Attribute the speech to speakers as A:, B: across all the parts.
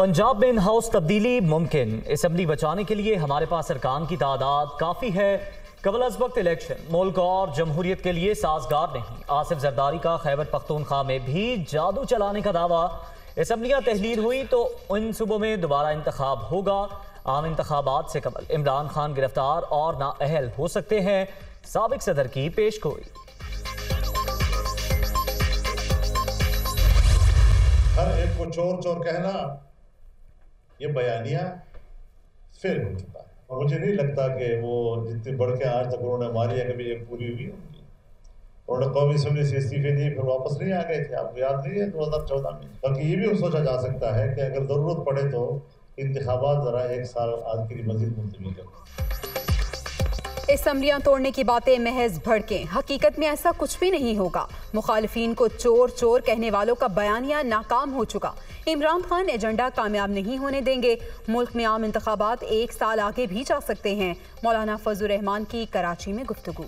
A: पंजाब में in house तब्दीली मुमकिन। असम्बली बचाने के लिए हमारे पास अरकान की तादाद काफ़ी है। कबल अज वक्त इलेक्शन मुल्क और जमहूरियत के लिए साजगार नहीं। आसिफ जरदारी का खैबर पख्तूनख्वा में भी जादू चलाने का दावा। असम्बलियाँ तहलील हुई तो इन सूबों में दोबारा इंतखाब होगा। आम इंतखाबात से कबल इमरान खान गिरफ्तार और नाअहल हो सकते हैं। साबिक सदर की पेशगोई।
B: हर एक को चोर चोर कहना ये बयानिया फेल हो चुका है और मुझे नहीं लगता कि वो जितनी बढ़ के आज तक उन्होंने मारी है कभी एक पूरी हुई उनकी। उन्होंने कौमी असम्बली से इस्तीफे दिए, फिर वापस नहीं आ गए थे, आपको याद नहीं है 2014 में। बल्कि ये भी सोचा जा सकता है कि अगर ज़रूरत पड़े तो इंतखाबात ज़रा एक साल आज के लिए मज़ीद मुलतवी करें।
C: असम्बलियां तोड़ने की बातें महज भड़कें, हकीकत में ऐसा कुछ भी नहीं होगा। मुखालिफिन को चोर चोर कहने वालों का बयानिया नाकाम हो चुका। इमरान खान एजेंडा कामयाब नहीं होने देंगे। मुल्क में आम इंतखाबात एक साल आगे भी जा सकते हैं। मौलाना फजलुर रहमान की कराची में गुफ्तगू।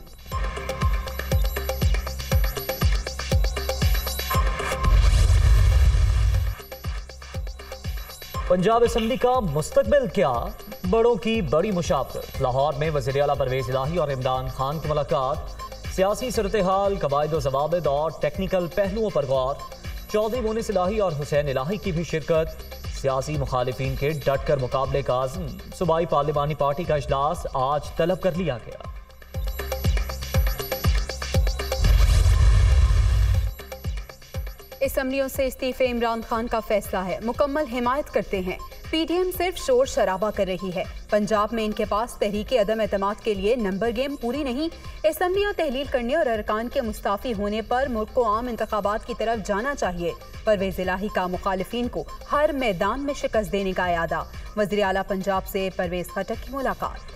A: पंजाब असम्बली का मुस्तकबिल क्या? बड़ों की बड़ी मुशावरत। लाहौर में वज़ीर आला परवेज इलाही और इमरान खान की मुलाकात। सियासी सूरत हाल, कवायद व ज़वाबित और टेक्निकल पहलुओं पर गौर। चौधरी मोनिस इलाही और हुसैन इलाही की भी शिरकत। सियासी मुखालिफिन के डट कर मुकाबले का आज़म। सूबाई पार्लिमानी पार्टी का इजलास आज तलब कर लिया गया।
C: असम्बलियों से इस्तीफे इमरान खान का फैसला है, मुकम्मल हिमायत करते हैं। पीडीएम सिर्फ शोर शराबा कर रही है। पंजाब में इनके पास तहरीके अदम एतमाद के लिए नंबर गेम पूरी नहीं। असम्बलियां तहलील करने और अरकान के मुस्ताफी होने पर मुल्क को आम इंतखाबात की तरफ जाना चाहिए। परवेज इलाही का मुखालिफिन को हर मैदान में शिकस्त देने का इरादा। वज़ीर आला पंजाब से परवेज खटक की मुलाकात।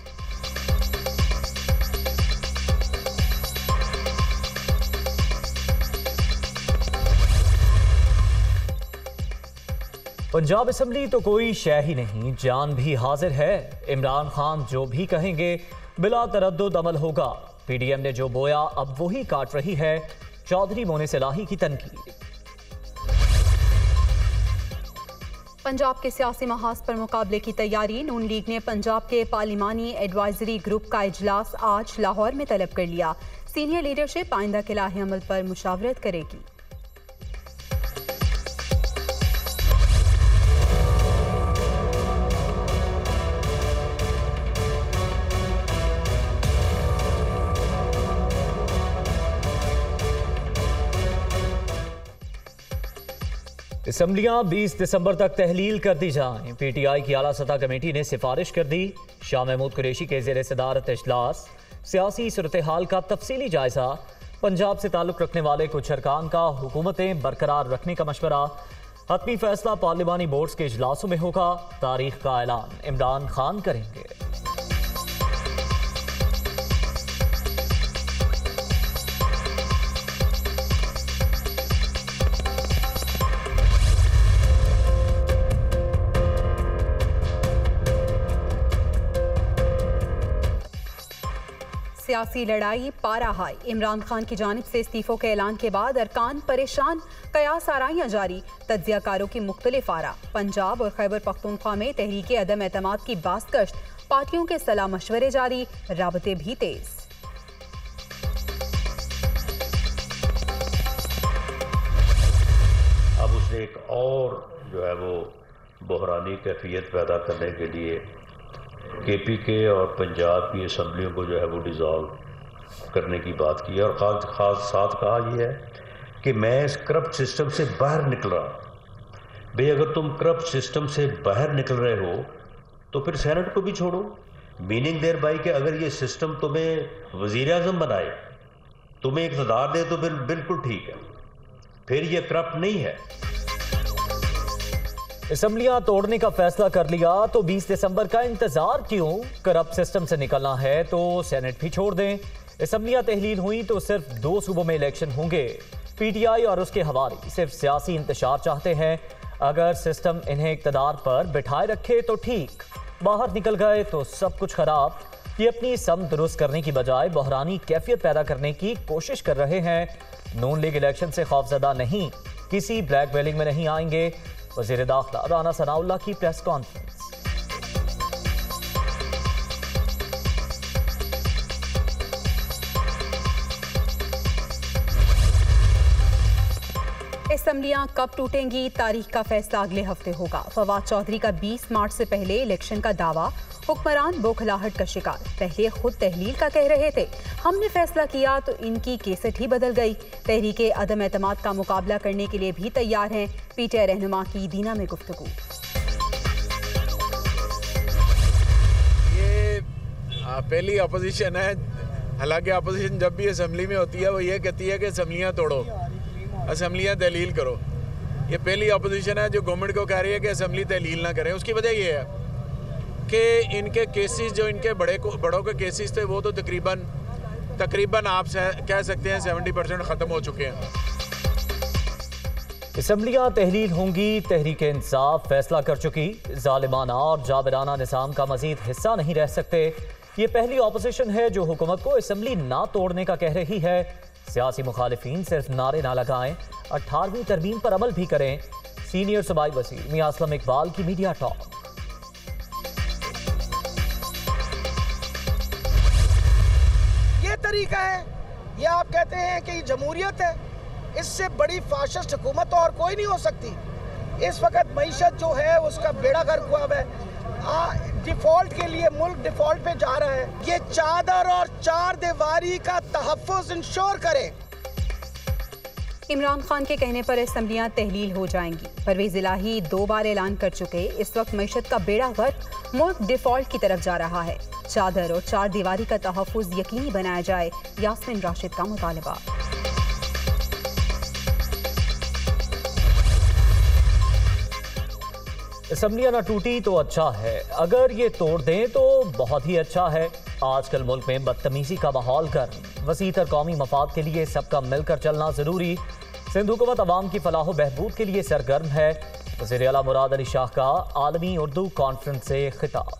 A: पंजाब असम्बली तो कोई शय ही नहीं, जान भी हाजिर है। इमरान खान जो भी कहेंगे बिला तरद्दुद अमल होगा। पीडीएम ने जो बोया अब वही काट रही है। चौधरी मोनिस इलाही की तनकीद।
C: पंजाब के सियासी महाज पर मुकाबले की तैयारी। नून लीग ने पंजाब के पार्लिमानी एडवाइजरी ग्रुप का इजलास आज लाहौर में तलब कर लिया। सीनियर लीडरशिप आइंदा के लाहे अमल पर मुशावरत करेगी।
A: असम्बलियां 20 दिसंबर तक तहलील कर दी जाएं। पीटीआई की आला सतह कमेटी ने सिफारिश कर दी। शाह महमूद कुरैशी के ज़ेर सदारत इजलास। सियासी सूरत हाल का तफसीली जायजा। पंजाब से ताल्लुक़ रखने वाले कुछ अरकान का हुकूमतें बरकरार रखने का मशवरा। हतमी फैसला पार्लिमानी बोर्ड्स के इजलासों में होगा। तारीख का ऐलान इमरान खान करेंगे।
C: सियासी लड़ाई पारा हाई। इमरान खान की जानिब से इस्तीफों के ऐलान के बाद अरकान परेशान, कयास आराइयां जारी। तज्जियाकारों की मुख्तलिफ आरा। पंजाब और खैबर पख्तूनख्वा में तहरीके अदम एतमाद की बाज़गश्त। पार्टियों के सलाह मशवरे जारी, राबते भी तेज।
D: अब उसे एक और जो है वो बहरानी कैफियत पैदा करने के लिए केपीके और पंजाब की असम्बलियों को जो है वो डिज़ोल्व करने की बात की है। और ख़ास साथ कहा यह है कि मैं इस करप्ट सिस्टम से बाहर निकल रहा। भाई अगर तुम करप्ट सिस्टम से बाहर निकल रहे हो तो फिर सेनेट को भी छोड़ो। मीनिंग देयर बाई कि अगर ये सिस्टम तुम्हें वज़ीर आज़म बनाए, तुम्हें इक़्तिदार दे तो फिर बिल्कुल ठीक है, फिर ये करप्ट नहीं है।
A: असम्बलियां तोड़ने का फैसला कर लिया तो 20 दिसंबर का इंतजार क्यों? करप्ट सिस्टम से निकलना है तो सेनेट भी छोड़ दें। असम्बलियां तहलील हुई तो सिर्फ 2 सूबों में इलेक्शन होंगे। पीटीआई और उसके हवारी सिर्फ सियासी इंतशार चाहते हैं। अगर सिस्टम इन्हें इक़्तिदार पर बिठाए रखे तो ठीक, बाहर निकल गए तो सब कुछ खराब। ये अपनी सम दुरुस्त करने की बजाय बहरानी कैफियत पैदा करने की कोशिश कर रहे हैं। नून लीग इलेक्शन से खौफजदा नहीं, किसी ब्लैकमेलिंग में नहीं आएंगे। वज़ीर दाखिला राना सनाउल्लाह की प्रेस कॉन्फ्रेंस।
C: असम्बलियां कब टूटेंगी, तारीख का फैसला अगले हफ्ते होगा। फवाद चौधरी का 20 मार्च से पहले इलेक्शन का दावा, हुक्मरान बौखलाहट का शिकार। पहले खुद तहलील का कह रहे थे, हमने फैसला किया तो इनकी केसट ही बदल गई। तहरीके अदम एतमाद का मुकाबला करने के लिए भी तैयार हैं। पीटीआई रहनुमा की दीना में गुफ्तगू।
E: ये पहली अपोजिशन है, हालांकि अपोजिशन जब भी असम्बली में होती है वो ये कहती है कि असम्बलियाँ तोड़ो, असम्बलियाँ तहलील करो। ये पहली अपोजिशन है जो गवर्नमेंट को कह रही है कि असम्बली तहलील ना करें। उसकी वजह ये है कि इनके केसेस, जो इनके बड़ों के केसेस थे, वो तो तकरीबन आप कह सकते हैं 70% ख़त्म हो चुके हैं।
A: असम्बलियाँ तहलील होंगी, तहरीक इंसाफ फैसला कर चुकी। जालिमाना और जाबिराना निज़ाम का मजीद हिस्सा नहीं रह सकते। ये पहली अपोजिशन है जो हुकूमत को असम्बली ना तोड़ने का कह रही है। सियासी मुखालिफिन सिर्फ नारे ना लगाएं, 18वीं तरमीम पर अमल भी करें। सीनियर सूबाई वज़ीर मियां असलम इकबाल की मीडिया टॉक।
F: ये तरीका है, ये आप कहते हैं कि जमहूरियत है, इससे बड़ी फाशिस्ट हुकूमत तो और कोई नहीं हो सकती। इस वक्त मईशत जो है उसका बेड़ा गर्क हुआ है। डिफॉल्ट के लिए मुल्क डिफॉल्ट पे जा रहा है। ये चादर और चार दीवारी का तहफ़्फ़ुज़ इंश्योर करें।
C: इमरान खान के कहने पर असम्बलियां तहलील हो जाएंगी। परवेज़ इलाही 2 बार ऐलान कर चुके, इस वक्त मईशत का बेड़ा गर्क, मुल्क डिफॉल्ट की तरफ जा रहा है। चादर और चार दीवारी का तहफ़्फ़ुज़ यकीनी बनाया जाए, यास्मीन राशिद का मुतालबा।
A: असम्बलियाँ ना टूटी तो अच्छा है, अगर ये तोड़ दें तो बहुत ही अच्छा है। आजकल मुल्क में बदतमीजी का माहौल गर्म, वसीतर कौमी मफाद के लिए सबका मिलकर चलना जरूरी। सिंध हुकूमत अवाम की फलाह बहबूद के लिए सरगर्म है। वज़ीर आला मुराद अली शाह का आलमी उर्दू कॉन्फ्रेंस से खिताब।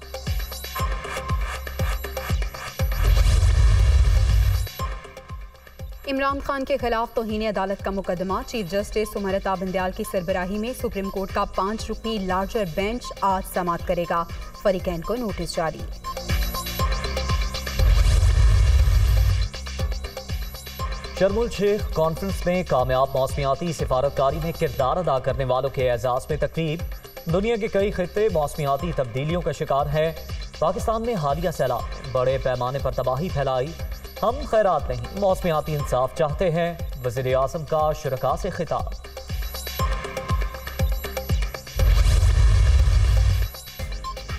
C: इमरान खान के खिलाफ तौहीन अदालत का मुकदमा, चीफ जस्टिस उमरता बंदयाल की सरबराही में सुप्रीम कोर्ट का 5 रुकनी लार्जर बेंच आज समाअत करेगा। फरीकैन को नोटिस जारी।
A: शर्मुल शेख कॉन्फ्रेंस में कामयाब मौसमियाती सिफारतकारी में किरदार अदा करने वालों के एजाज में तकरीब। दुनिया के कई खित्ते मौसमियाती तब्दीलियों का शिकार हैं। पाकिस्तान में हालिया सैलाब बड़े पैमाने पर तबाही फैलाई। हम खैरात नहीं, मौसमियाती इंसाफ चाहते हैं। वज़ीर आज़म का शुरका से खिताब।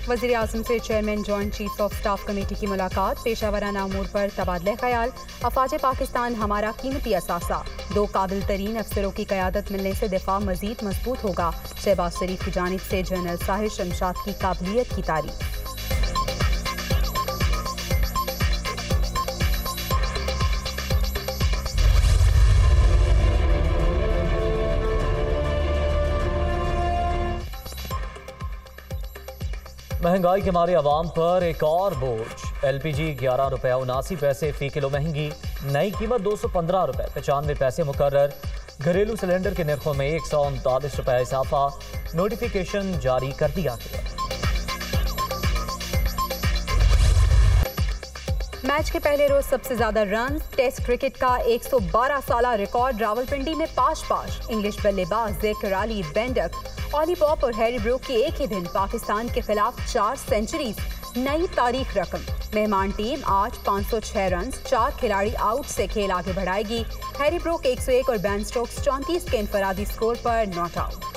C: वज़ीर आज़म से chairman joint chief of staff committee की मुलाकात, पेशावराना अमूर पर तबादला ख्याल। अफवाज पाकिस्तान हमारा कीमती असासा, 2 काबिल तरीन अफसरों की क़यादत मिलने से दिफा मजीद मजबूत होगा। शहबाज शरीफ की जानिब से जनरल साहिर शमशाद की काबिलियत की तारीफ।
A: महंगाई के मारे आवाम पर एक और बोझ। एलपीजी 11 रुपये 79 पैसे फी किलो महंगी, नई कीमत 215 रुपये 95 पैसे मुकर्रर। घरेलू सिलेंडर के निर्खों में 139 रुपये इजाफा, नोटिफिकेशन जारी कर दिया गया।
C: मैच के पहले रोज सबसे ज्यादा रन, टेस्ट क्रिकेट का 112 साला रिकॉर्ड रावलपिंडी में पाश। इंग्लिश बल्लेबाज ज़ेकर अली, बेंडक, ऑली पॉप और हैरी ब्रूक की एक ही दिन पाकिस्तान के खिलाफ 4 सेंचुरीज, नई तारीख रकम। मेहमान टीम आज 506 रन, 4 खिलाड़ी आउट से खेल आगे बढ़ाएगी। हैरी ब्रूक 101 और बेन स्टोक्स 34 के इनफरादी स्कोर पर नॉट आउट।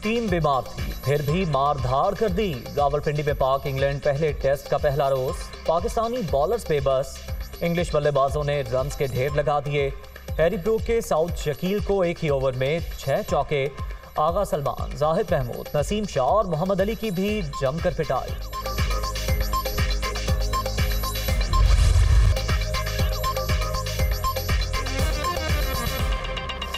A: टीम बीमार थी, फिर भी मारधाड़ कर दी। रावलपिंडी में पाक इंग्लैंड पहले टेस्ट का पहला रोज, पाकिस्तानी बॉलर्स बेबस। इंग्लिश बल्लेबाजों ने रन्स के ढेर लगा दिए। हैरी ब्रूक के साउथ शकील को एक ही ओवर में 6 चौके। आगा सलमान, जाहिद महमूद, नसीम शाह और मोहम्मद अली की भी जमकर पिटाई।